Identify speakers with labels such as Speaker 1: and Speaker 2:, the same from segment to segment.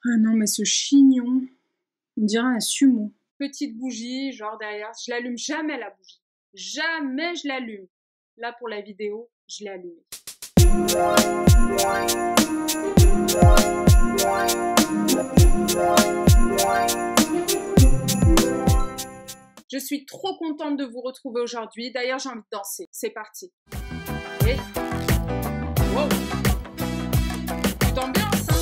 Speaker 1: Ah non, mais ce chignon, on dirait un sumo. Petite bougie, genre derrière, je l'allume jamais la bougie. Jamais je l'allume. Là, pour la vidéo, je l'ai allumée. Je suis trop contente de vous retrouver aujourd'hui. D'ailleurs, j'ai envie de danser. C'est parti. Et... wow. Petite ambiance, hein.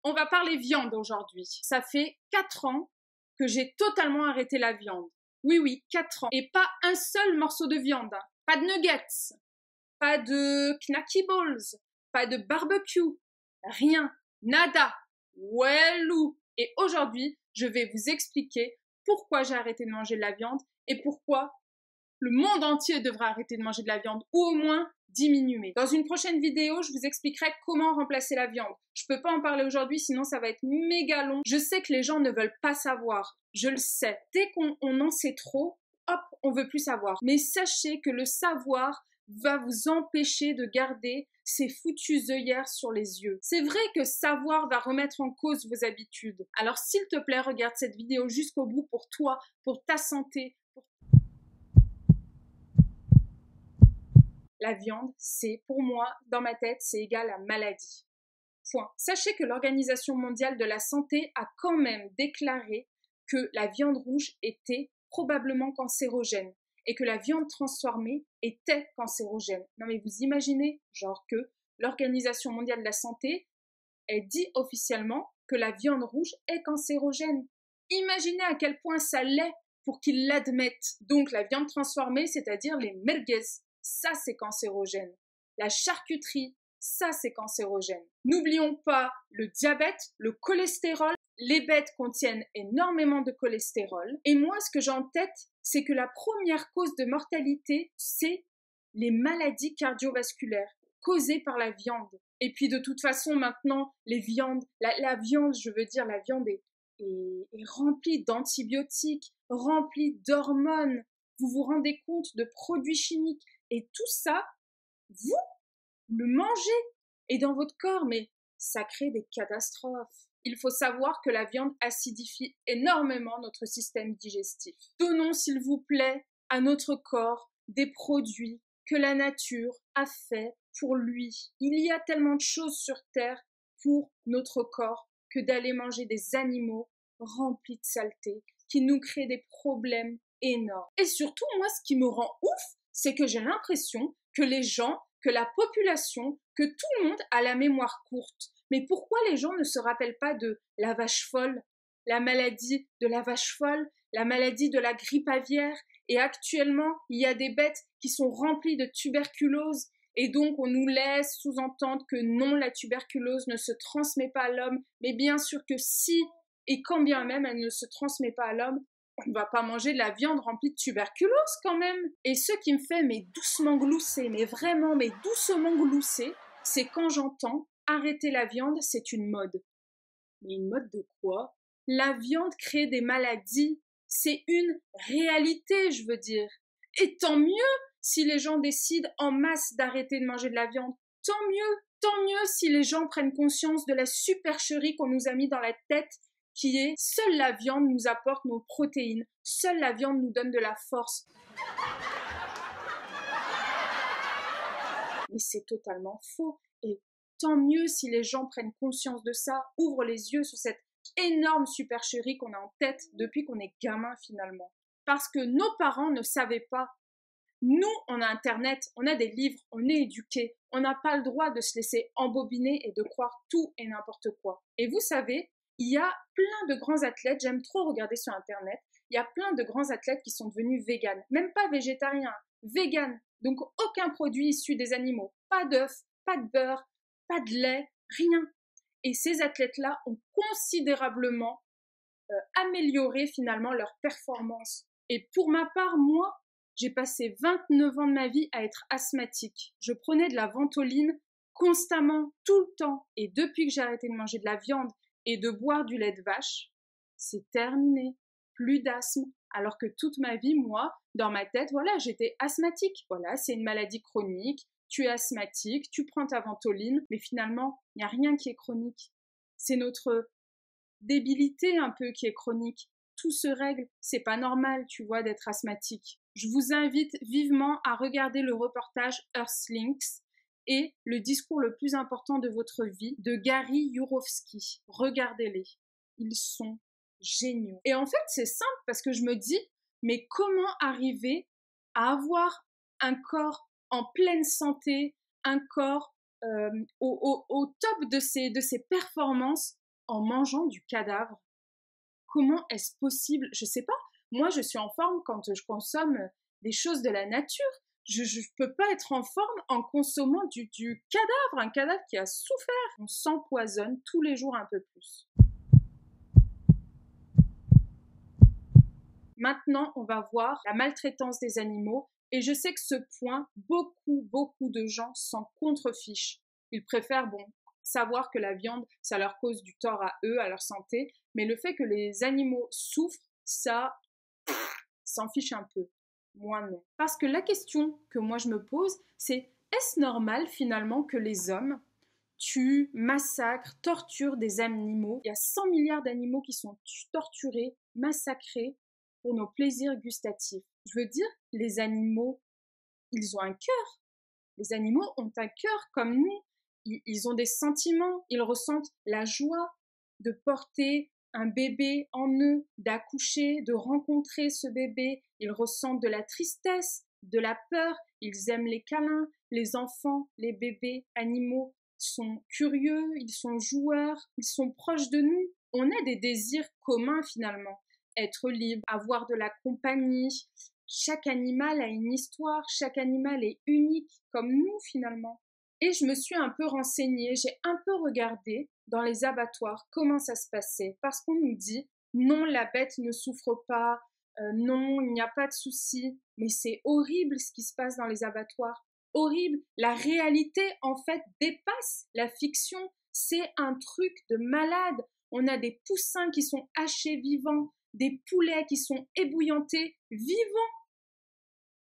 Speaker 1: On va parler viande aujourd'hui. Ça fait 4 ans que j'ai totalement arrêté la viande. Oui, 4 ans. Et pas un seul morceau de viande. Hein. Pas de nuggets. Pas de knacky balls. Pas de barbecue. Rien. Nada. Wellou. Et aujourd'hui, je vais vous expliquer pourquoi j'ai arrêté de manger de la viande et pourquoi le monde entier devra arrêter de manger de la viande ou au moins diminuer. Dans une prochaine vidéo, je vous expliquerai comment remplacer la viande. Je peux pas en parler aujourd'hui, sinon ça va être méga long. Je sais que les gens ne veulent pas savoir. Je le sais. Dès qu'on en sait trop, hop, on veut plus savoir. Mais sachez que le savoir va vous empêcher de garder ces foutues œillères sur les yeux. C'est vrai que savoir va remettre en cause vos habitudes. Alors s'il te plaît, regarde cette vidéo jusqu'au bout pour toi, pour ta santé. La viande, c'est, pour moi, dans ma tête, c'est égal à maladie. Point. Sachez que l'Organisation mondiale de la santé a quand même déclaré que la viande rouge était probablement cancérogène et que la viande transformée était cancérogène. Non mais vous imaginez, genre que l'Organisation mondiale de la santé elle dit officiellement que la viande rouge est cancérogène. Imaginez à quel point ça l'est pour qu'ils l'admettent. Donc la viande transformée, c'est-à-dire les merguez, ça c'est cancérogène. La charcuterie, ça c'est cancérogène. N'oublions pas le diabète, le cholestérol. Les bêtes contiennent énormément de cholestérol. Et moi, ce que j'ai en tête, c'est que la première cause de mortalité, c'est les maladies cardiovasculaires causées par la viande. Et puis de toute façon, maintenant, les viandes, la viande, je veux dire, la viande est remplie d'antibiotiques, remplie d'hormones. Vous vous rendez compte de produits chimiques. Et tout ça, vous le mangez. Et dans votre corps, mais ça crée des catastrophes. Il faut savoir que la viande acidifie énormément notre système digestif. Donnons, s'il vous plaît, à notre corps des produits que la nature a fait pour lui. Il y a tellement de choses sur Terre pour notre corps que d'aller manger des animaux remplis de saleté qui nous créent des problèmes énormes. Et surtout, moi, ce qui me rend ouf, c'est que j'ai l'impression que les gens, que la population, que tout le monde a la mémoire courte. Mais pourquoi les gens ne se rappellent pas de la vache folle, la maladie de la vache folle, la maladie de la grippe aviaire? Et actuellement, il y a des bêtes qui sont remplies de tuberculose. Et donc, on nous laisse sous-entendre que non, la tuberculose ne se transmet pas à l'homme. Mais bien sûr que si, et quand bien même elle ne se transmet pas à l'homme, on ne va pas manger de la viande remplie de tuberculose quand même. Et ce qui me fait mais doucement glousser, mais vraiment mais doucement glousser, c'est quand j'entends arrêter la viande, c'est une mode. Mais une mode de quoi? La viande crée des maladies. C'est une réalité, je veux dire. Et tant mieux si les gens décident en masse d'arrêter de manger de la viande. Tant mieux si les gens prennent conscience de la supercherie qu'on nous a mis dans la tête qui est seule la viande nous apporte nos protéines, seule la viande nous donne de la force. Mais c'est totalement faux. Et tant mieux si les gens prennent conscience de ça, ouvrent les yeux sur cette énorme supercherie qu'on a en tête depuis qu'on est gamin finalement. Parce que nos parents ne savaient pas. Nous, on a Internet, on a des livres, on est éduqués. On n'a pas le droit de se laisser embobiner et de croire tout et n'importe quoi. Et vous savez, il y a plein de grands athlètes, j'aime trop regarder sur Internet, il y a plein de grands athlètes qui sont devenus véganes, même pas végétariens, véganes, donc aucun produit issu des animaux, pas d'œufs, pas de beurre, pas de lait, rien. Et ces athlètes-là ont considérablement amélioré finalement leur performance. Et pour ma part, moi, j'ai passé 29 ans de ma vie à être asthmatique. Je prenais de la ventoline constamment, tout le temps. Et depuis que j'ai arrêté de manger de la viande et de boire du lait de vache, c'est terminé. Plus d'asthme. Alors que toute ma vie, moi, dans ma tête, voilà, j'étais asthmatique. Voilà, c'est une maladie chronique. tu es asthmatique, tu prends ta ventoline, mais finalement, il n'y a rien qui est chronique. C'est notre débilité un peu qui est chronique. Tout se règle, c'est pas normal, tu vois, d'être asthmatique. Je vous invite vivement à regarder le reportage Earthlinks et le discours le plus important de votre vie de Gary Yourofsky. Regardez-les, ils sont géniaux. Et en fait, c'est simple parce que je me dis, mais comment arriver à avoir un corps en pleine santé, un corps au top de ses performances en mangeant du cadavre? Comment est-ce possible? Je sais pas. Moi, je suis en forme quand je consomme des choses de la nature. Je peux pas être en forme en consommant du cadavre, un cadavre qui a souffert. On s'empoisonne tous les jours un peu plus. Maintenant, on va voir la maltraitance des animaux. Et je sais que ce point, beaucoup de gens s'en contrefichent. Ils préfèrent, savoir que la viande, ça leur cause du tort à eux, à leur santé. Mais le fait que les animaux souffrent, ça, s'en fiche un peu. Moi, non. Parce que la question que moi je me pose, c'est est-ce normal finalement que les hommes tuent, massacrent, torturent des animaux? Il y a 100 milliards d'animaux qui sont torturés, massacrés pour nos plaisirs gustatifs. Je veux dire, les animaux, ils ont un cœur. Les animaux ont un cœur comme nous. Ils ont des sentiments. Ils ressentent la joie de porter un bébé en eux, d'accoucher, de rencontrer ce bébé. Ils ressentent de la tristesse, de la peur. Ils aiment les câlins. Les enfants, les bébés animaux sont curieux, ils sont joueurs, ils sont proches de nous. On a des désirs communs finalement. Être libre, avoir de la compagnie. Chaque animal a une histoire, chaque animal est unique, comme nous finalement. Et je me suis un peu renseignée, j'ai un peu regardé dans les abattoirs comment ça se passait, parce qu'on nous dit non, la bête ne souffre pas, non, il n'y a pas de souci, mais c'est horrible ce qui se passe dans les abattoirs, horrible. La réalité en fait dépasse la fiction, c'est un truc de malade. On a des poussins qui sont hachés vivants, des poulets qui sont ébouillantés vivants,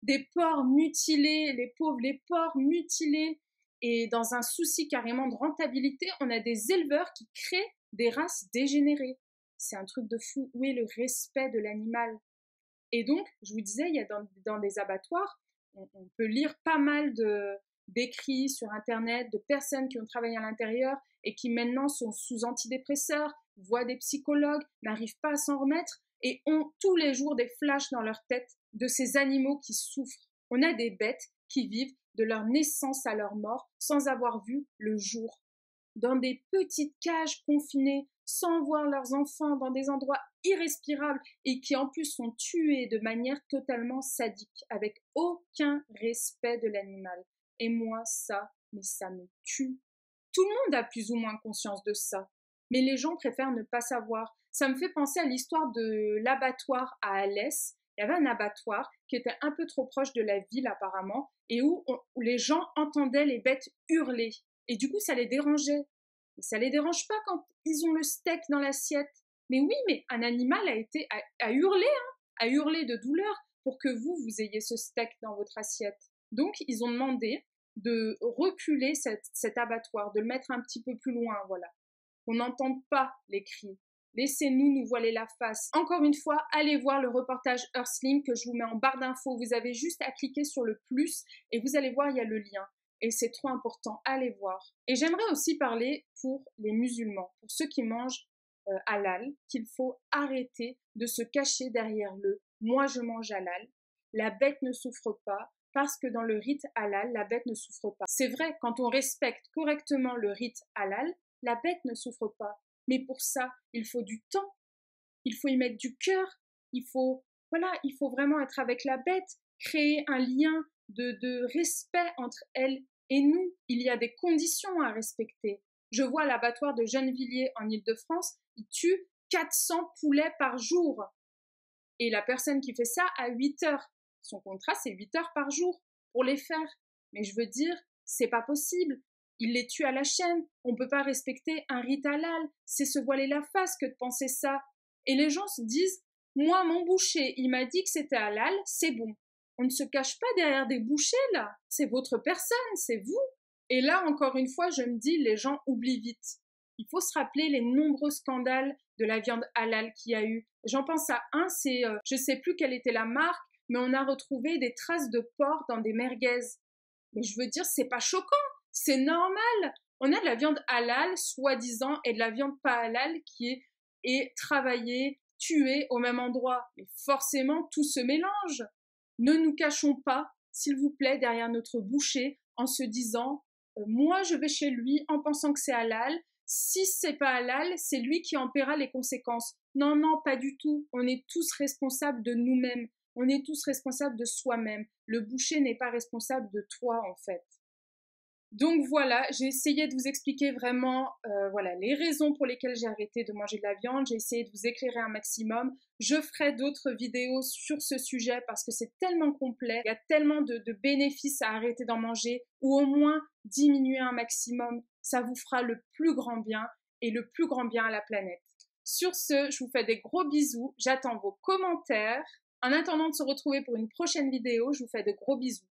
Speaker 1: des porcs mutilés, les porcs mutilés. Et dans un souci carrément de rentabilité, on a des éleveurs qui créent des races dégénérées. C'est un truc de fou. Où est le respect de l'animal? Et donc, je vous disais, il y a dans des abattoirs, on peut lire pas mal d'écrits sur Internet de personnes qui ont travaillé à l'intérieur et qui maintenant sont sous antidépresseurs, voient des psychologues, n'arrivent pas à s'en remettre et ont tous les jours des flashs dans leur tête de ces animaux qui souffrent. On a des bêtes qui vivent de leur naissance à leur mort sans avoir vu le jour, dans des petites cages confinées, sans voir leurs enfants, dans des endroits irrespirables et qui en plus sont tués de manière totalement sadique, avec aucun respect de l'animal. Et moi, mais ça me tue. Tout le monde a plus ou moins conscience de ça, mais les gens préfèrent ne pas savoir. Ça me fait penser à l'histoire de l'abattoir à Alès. Il y avait un abattoir qui était un peu trop proche de la ville apparemment et où les gens entendaient les bêtes hurler. Et du coup, ça les dérangeait. Mais ça les dérange pas quand ils ont le steak dans l'assiette. Mais oui, mais un animal a hurlé, a hurlé de douleur pour que vous ayez ce steak dans votre assiette. Donc, ils ont demandé de reculer cet abattoir, de le mettre un petit peu plus loin, voilà. On n'entende pas les cris. Laissez-nous nous voiler la face. Encore une fois, allez voir le reportage Earthlink que je vous mets en barre d'infos. Vous avez juste à cliquer sur le plus et vous allez voir, il y a le lien. Et c'est trop important, allez voir. Et j'aimerais aussi parler pour les musulmans, pour ceux qui mangent halal, qu'il faut arrêter de se cacher derrière le « moi je mange halal ». La bête ne souffre pas parce que dans le rite halal, la bête ne souffre pas. C'est vrai, quand on respecte correctement le rite halal, la bête ne souffre pas. Mais pour ça, il faut du temps, il faut y mettre du cœur, il faut vraiment être avec la bête, créer un lien de respect entre elle et nous. Il y a des conditions à respecter. Je vois l'abattoir de Gennevilliers en Île-de-France, il tue 400 poulets par jour. Et la personne qui fait ça a 8 heures. Son contrat, c'est 8 heures par jour pour les faire. Mais je veux dire, c'est pas possible. Il les tue à la chaîne. On peut pas respecter un rite halal. C'est se voiler la face que de penser ça. Et les gens se disent, moi, mon boucher, il m'a dit que c'était halal, c'est bon. On ne se cache pas derrière des bouchées, là. C'est votre personne, c'est vous. Et là, encore une fois, je me dis, les gens oublient vite. Il faut se rappeler les nombreux scandales de la viande halal qu'il y a eu. J'en pense à un, c'est, je sais plus quelle était la marque, mais on a retrouvé des traces de porc dans des merguez. Mais je veux dire, c'est pas choquant, c'est normal. On a de la viande halal, soi-disant, et de la viande pas halal est travaillée, tuée au même endroit. Mais forcément, tout se mélange. Ne nous cachons pas, s'il vous plaît, derrière notre boucher en se disant moi je vais chez lui en pensant que c'est halal. Si c'est pas halal, c'est lui qui en paiera les conséquences. Non, non, pas du tout. On est tous responsables de nous-mêmes. On est tous responsables de soi-même. Le boucher n'est pas responsable de toi, en fait. Donc voilà, j'ai essayé de vous expliquer vraiment voilà, les raisons pour lesquelles j'ai arrêté de manger de la viande. J'ai essayé de vous éclairer un maximum. Je ferai d'autres vidéos sur ce sujet parce que c'est tellement complet. Il y a tellement de bénéfices à arrêter d'en manger ou au moins diminuer un maximum. Ça vous fera le plus grand bien et le plus grand bien à la planète. Sur ce, je vous fais des gros bisous. J'attends vos commentaires. En attendant de se retrouver pour une prochaine vidéo, je vous fais de gros bisous.